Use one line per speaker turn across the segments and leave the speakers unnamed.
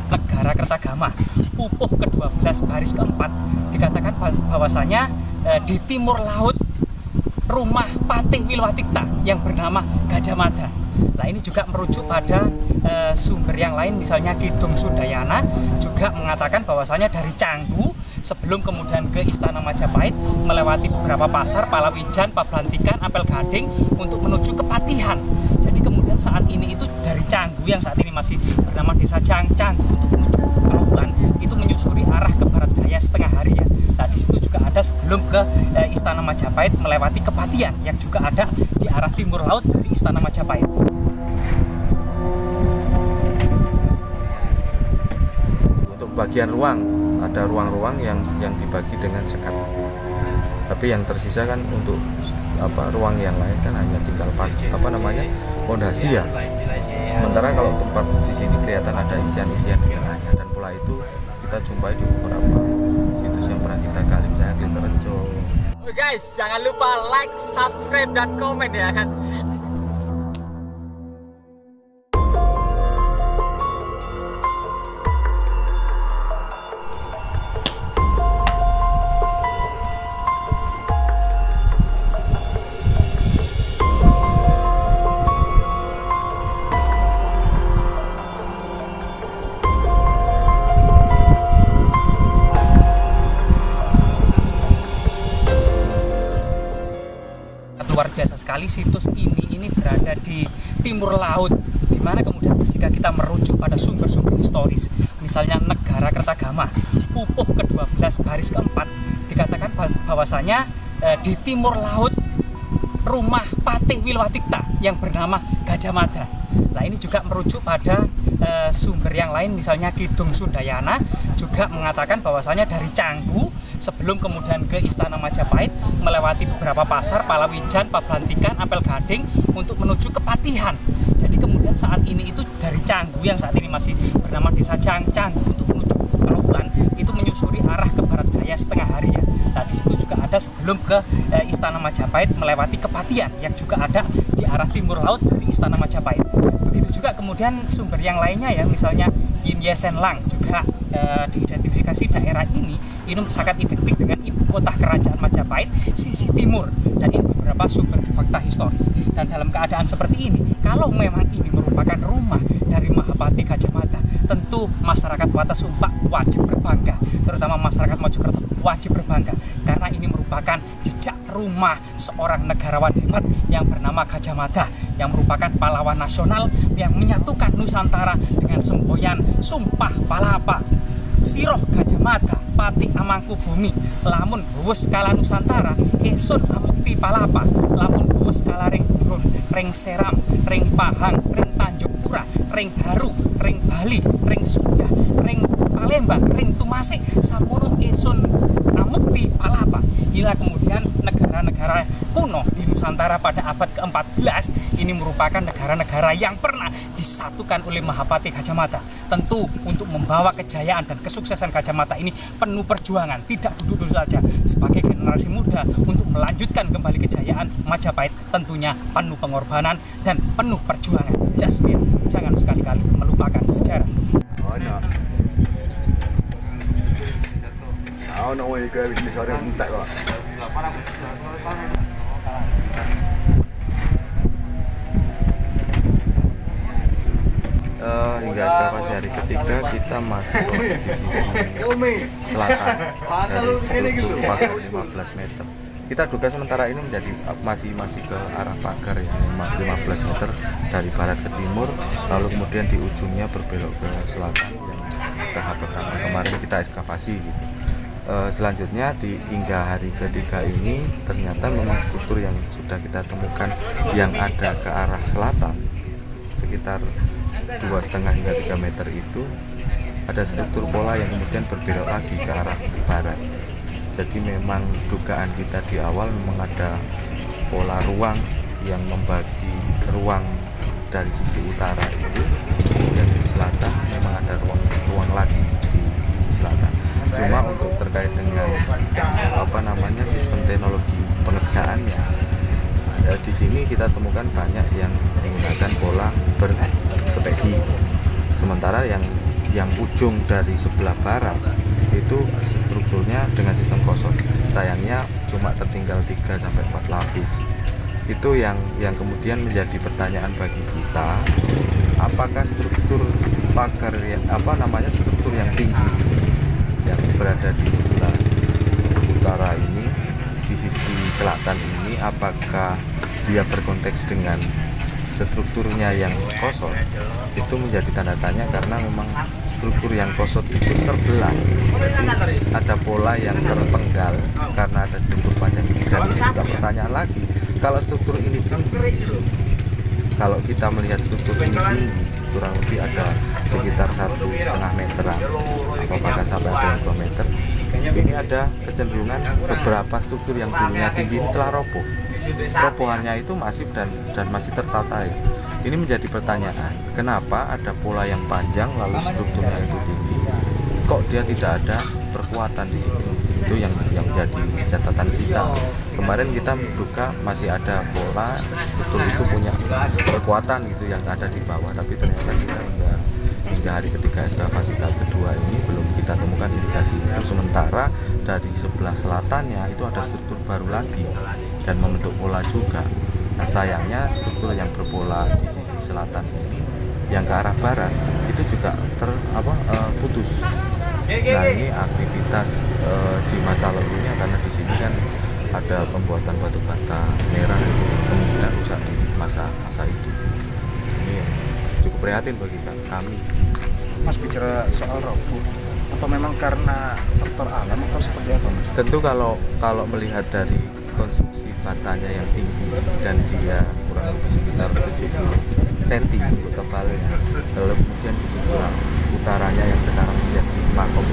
Negara Kertagama, pupuh ke-12 baris keempat, dikatakan bahwasanya di timur laut rumah Patih Wilwatikta yang bernama Gajah Mada. Nah, ini juga merujuk pada sumber yang lain, misalnya Kidung Sundayana juga mengatakan bahwasanya dari Canggu sebelum kemudian ke Istana Majapahit melewati beberapa pasar, Palawijan, Pablantikan, Apel Gading untuk menuju ke Patihan. Jadi kemudian saat ini itu dari Canggu yang saat ini masih bernama Desa Canggu untuk menuju Pelabuhan itu menyusuri arah ke barat daya setengah hari ya. Nah, di situ juga ada sebelum ke Istana Majapahit melewati Kepatihan yang juga ada di arah timur laut dari Istana Majapahit.
Untuk bagian ruang, ada ruang-ruang yang dibagi dengan sekat. Tapi yang tersisa kan untuk ruang yang lain kan hanya tinggal fondasi ya. Sementara kalau tempat di sini kelihatan ada isian-isian di tengahnya, dan pola itu kita jumpai di beberapa situs yang pernah kita gali, misalnya Kliterejo.
Oke guys, jangan lupa like, subscribe, dan komen ya kan. Luar biasa sekali situs ini berada di timur laut, di mana kemudian jika kita merujuk pada sumber-sumber historis, misalnya Negara Kertagama, pupuh ke-12 baris keempat, dikatakan bahwasanya di timur laut rumah Patih Wilwatikta yang bernama Gajah Mada. Nah, ini juga merujuk pada sumber yang lain, misalnya Kidung Sundayana juga mengatakan bahwasanya dari Canggu sebelum kemudian ke Istana Majapahit melewati beberapa pasar, Palawijan, Pablantikan, Apel Gading untuk menuju ke Patihan. Jadi kemudian saat ini itu dari Canggu yang saat ini masih bernama Desa Canggu untuk menuju Pelabuhan itu menyusuri arah ke barat daya setengah hari ya. Nah, di situ juga ada sebelum ke Istana Majapahit melewati Kepatihan yang juga ada di arah timur laut dari Istana Majapahit. Begitu juga kemudian sumber yang lainnya ya, misalnya Yin Yesen Lang juga diidentifikasi daerah ini sangat identik dengan ibu kota kerajaan Majapahit sisi timur, dan ini beberapa sumber fakta historis. Dan dalam keadaan seperti ini, kalau memang ini merupakan rumah dari Mahapati Gajah Mada, tentu masyarakat Watasumpak wajib berbangga, terutama masyarakat Mojokerto wajib berbangga karena ini merupakan jejak rumah seorang negarawan hebat yang bernama Gajah Mada, yang merupakan pahlawan nasional yang menyatukan Nusantara dengan semboyan Sumpah Palapa. Siroh Gajah Mada, Patih Amangkubumi, lamun buwus kala Nusantara, esun amukti palapa, lamun buwus kala ring Burun, ring Seram, ring Pahang, ring Tanjung Pura, ring Haru, ring Bali, ring Sunda, ring Palembang, ring Tumasik, sampurun esun amukti palapa. Inilah kemudian negara-negara kuno di Nusantara pada abad ke-14 ini merupakan negara-negara yang pernah disatukan oleh Mahapati Gajah Mada. Tentu untuk membawa kejayaan dan kesuksesan Gajah Mada ini penuh perjuangan, tidak duduk-duduk saja. Sebagai generasi muda untuk melanjutkan kembali kejayaan Majapahit tentunya penuh pengorbanan dan penuh perjuangan. Jasmine, jangan sekali-kali melupakan sejarah.
Hingga ke pagi hari ketiga kita masih di sisi selatan dari struktur pagar 15 meter. Kita duga sementara ini menjadi masih ke arah pagar ya, 15 meter dari barat ke timur, lalu kemudian di ujungnya berbelok ke selatan yang tahap pertama kemarin kita ekskavasi gitu. Selanjutnya di hingga hari ketiga ini ternyata memang struktur yang sudah kita temukan yang ada ke arah selatan sekitar 2,5 hingga 3 meter itu ada struktur pola yang kemudian berbelok lagi ke arah barat. Jadi memang dugaan kita di awal memang ada pola ruang yang membagi ruang dari sisi utara itu, kemudian di selatan memang ada ruang lagi di sisi selatan. Cuma untuk terkait dengan sistem teknologi pengerjaannya, di sini kita temukan banyak yang menggunakan pola berspesi, sementara yang yang ujung dari sebelah barat itu strukturnya dengan sistem kosong. Sayangnya cuma tertinggal 3-4 lapis. Itu yang kemudian menjadi pertanyaan bagi kita, apakah struktur pagar struktur yang tinggi yang berada di sebelah utara ini, di sisi selatan ini, apakah dia berkonteks dengan strukturnya yang kosong? Itu menjadi tanda tanya karena memang struktur yang kosong itu terbelah, jadi ada pola yang terpenggal karena ada struktur panjang ini. Dan ini juga pertanyaan lagi, kalau struktur ini tinggi, kalau kita melihat struktur ini tinggi kurang lebih ada sekitar 1,5 meteran atau bahkan sampai ada 2 meter, ini ada kecenderungan beberapa struktur yang dulunya tinggi ini telah roboh. Robohannya itu masif dan masih tertata ya. Ini menjadi pertanyaan, kenapa ada pola yang panjang lalu strukturnya itu tinggi, kok dia tidak ada perkuatan di situ? Itu yang jadi catatan kita. Kemarin kita menduga masih ada pola struktur itu punya kekuatan gitu yang ada di bawah, tapi ternyata kita hingga hari ketiga ekskavasi tahap kedua ini belum kita temukan indikasi itu. Sementara dari sebelah selatannya itu ada struktur baru lagi dan membentuk pola juga. Nah sayangnya struktur yang berpola di sisi selatan ini yang ke arah barat itu juga putus. Nah ini aktivitas di masa lalunya, karena di sini kan ada pembuatan batu bata merah itu kemungkinan rusak di masa itu. Ini yang cukup prihatin bagi kami.
Mas, bicara soal roboh, apa memang karena faktor alam atau seperti apa, Mas?
Tentu kalau melihat dari konstruksi batanya yang tinggi dan dia kurang lebih sekitar 70 cm untuk tebalnya, lalu kemudian di sebelah utaranya yang sekarang menjadi makom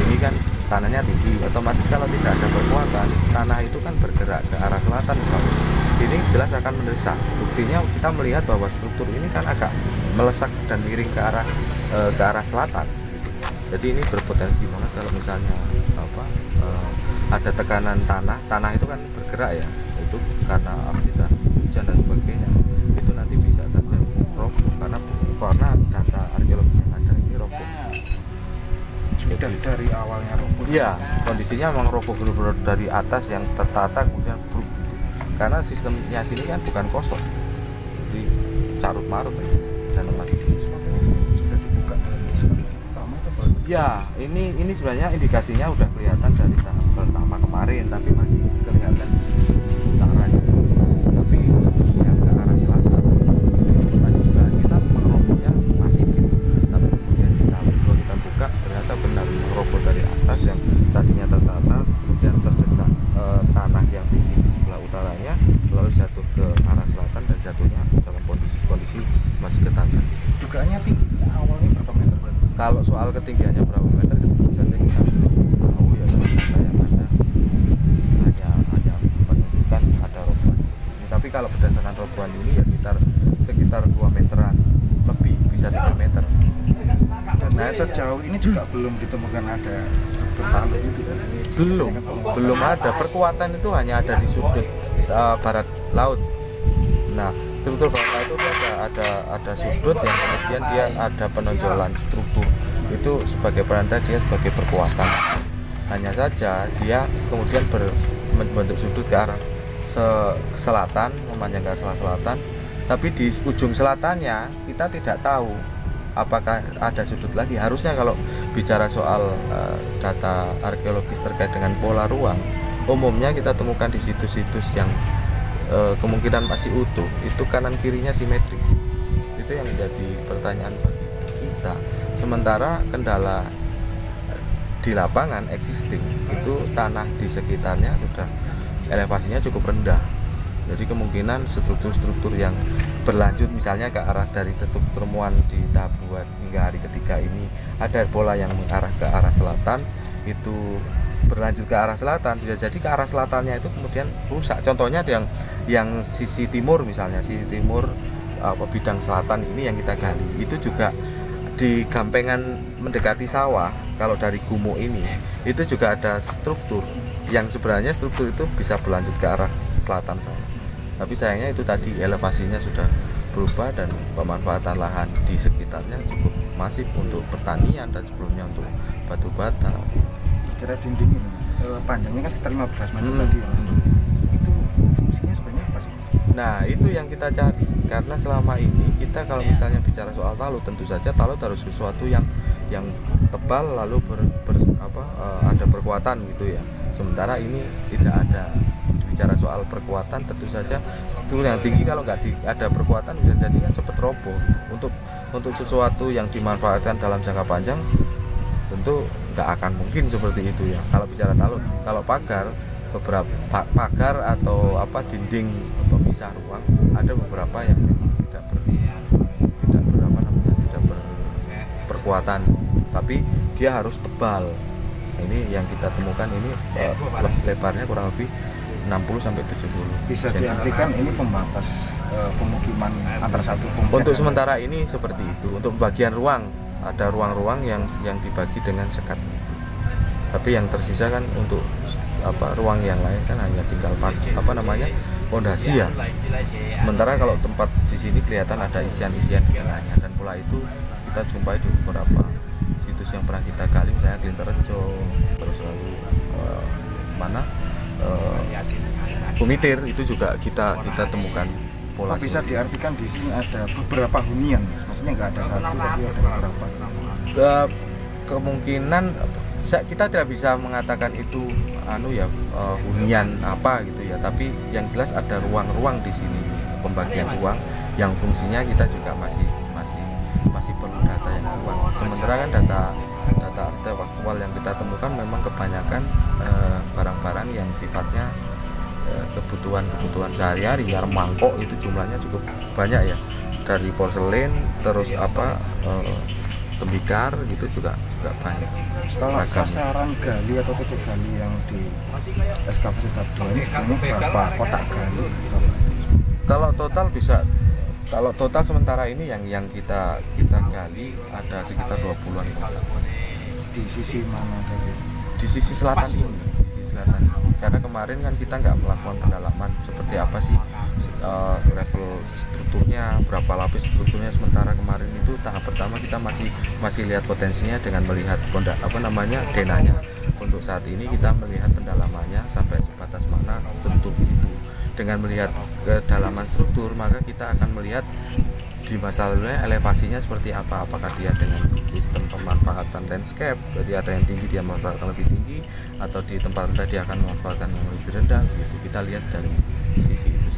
ini kan tanahnya tinggi, otomatis kalau tidak ada kekuatan tanah itu kan bergerak ke arah selatan misalnya, ini jelas akan mendesak. Buktinya kita melihat bahwa struktur ini kan agak melesak dan miring ke arah selatan gitu. Jadi ini berpotensi banget kalau misalnya ada tekanan tanah itu kan bergerak ya, itu karena aktivitas hujan dan sebagainya, itu nanti bisa saja roboh karena data arkeologis yang ada ini roboh.
Sudah dari awalnya roboh.
Iya, kondisinya memang roboh benar-benar dari atas yang tertata kemudian bruk gitu. Karena sistemnya sini kan bukan kosong, jadi carut marut dan masih
sudah dibuka dalam pertama atau baru?
Ya, ini sebenarnya indikasinya udah kelihatan dari tahap pertama kemarin, tapi masih kelihatan utaranya. Tapi yang ke arah selatan, masih juga kita mengerobohnya masih gitu. Tapi kemudian di tahap kedua kita buka, ternyata benar mengeroboh dari atas yang tadinya tertata, kemudian terdesak tanah yang tinggi di sebelah utaranya, lalu jatuh ke arah selatan dan jatuhnya dalam kondisi masih ketantan.
Dugaannya tinggi, awalnya berapa meter?
Kalau soal ketinggiannya berapa meter itu tentu saja kita belum tahu ya, karena yang ada hanya menunjukkan ada robohan ini. Tapi kalau berdasarkan robohan ini ya sekitar 2 meteran lebih, bisa 3 meter.
Dan sejauh ini juga belum ditemukan ada struktur tanah itu kan?
Belum ada. Perkuatan itu hanya ada di sudut barat laut. Nah, struktur barat itu ada sudut yang kemudian dia ada penonjolan struktur itu sebagai peranda dia sebagai perkuatan. Hanya saja dia kemudian membentuk sudut ke arah selatan, memanjang ke arah selatan, tapi di ujung selatannya kita tidak tahu apakah ada sudut lagi. Harusnya kalau bicara soal data arkeologis terkait dengan pola ruang, umumnya kita temukan di situs-situs yang kemungkinan masih utuh itu kanan kirinya simetris. Itu yang menjadi pertanyaan bagi kita. Sementara kendala di lapangan existing itu tanah di sekitarnya sudah elevasinya cukup rendah. Jadi kemungkinan struktur-struktur yang berlanjut misalnya ke arah dari titik temuan di tahap 2 hingga hari ketiga ini ada pola yang mengarah ke arah selatan, itu berlanjut ke arah selatan, bisa jadi ke arah selatannya itu kemudian rusak. Contohnya ada yang sisi timur misalnya, sisi timur bidang selatan ini yang kita gali itu juga di gampengan mendekati sawah. Kalau dari Gumo ini itu juga ada struktur yang sebenarnya struktur itu bisa berlanjut ke arah selatan sana, tapi sayangnya itu tadi elevasinya sudah berubah dan pemanfaatan lahan di sekitarnya cukup masif untuk pertanian dan sebelumnya untuk batu bata.
Bicara dinding ini panjangnya kan sekitar 15 meter tadi ya, Mas. Itu fungsinya sebenarnya apa sih, Mas?
Nah, itu yang kita cari, karena selama ini kita kalau misalnya bicara soal talut, tentu saja talut harus sesuatu yang tebal lalu ada perkuatan gitu ya. Sementara ini tidak ada. Bicara soal perkuatan, tentu saja struktur yang tinggi kalau nggak ada perkuatan bisa jadi kan cepat roboh. Untuk sesuatu yang dimanfaatkan dalam jangka panjang tentu nggak akan mungkin seperti itu ya. Kalau bicara talut, kalau pagar, beberapa pagar atau dinding pemisah ruang ada beberapa yang memang tidak berperkuatan, tapi dia harus tebal. Nah, ini yang kita temukan ini lebarnya kurang lebih 60 sampai 70.
Bisa diartikan ini pembatas pemukiman antara satu pemukiman.
Untuk sementara ini seperti itu. Untuk bagian ruang ada ruang-ruang yang dibagi dengan sekat. Tapi yang tersisa kan untuk ruang yang lain kan hanya tinggal fondasi ya. Sementara kalau tempat di sini kelihatan ada isian-isian di tengahnya, dan pula itu kita jumpai di beberapa situs yang pernah kita gali, misalnya Klinterejo, terus lalu Bumitir, itu juga kita temukan pola.
Bisa diartikan di sini ada beberapa hunian, maksudnya nggak ada satu tapi ada beberapa.
Kemungkinan kita tidak bisa mengatakan itu hunian apa gitu ya, tapi yang jelas ada ruang-ruang di sini, pembagian ruang yang fungsinya kita juga masih perlu data yang kuat. Sementara kan data faktual yang kita temukan memang kebanyakan barang-barang yang sifatnya kebutuhan sehari-hari, ya, mangkok itu jumlahnya cukup banyak ya, dari porselen terus tembikar gitu juga banyak.
Kalau sasaran gali atau titik gali yang di ekskavasi tahap 2 ini sebenarnya berapa kotak gali?
Kalau total sementara ini yang kita gali ada sekitar 20-an kotak.
Di sisi mana tadi?
Di sisi selatan ini. Karena kemarin kan kita nggak melakukan pendalaman seperti apa sih level strukturnya, berapa lapis strukturnya. Sementara kemarin itu tahap pertama kita masih lihat potensinya dengan melihat denanya. Untuk saat ini kita melihat pendalamannya sampai sebatas mana struktur itu. Dengan melihat kedalaman struktur, maka kita akan melihat di masa lalunya elevasinya seperti apa, apakah dia dengan sistem pemanfaatan landscape, jadi ada yang tinggi dia memanfaatkan lebih tinggi, atau di tempat rendah dia akan memanfaatkan yang lebih rendah gitu. Kita lihat dari sisi itu.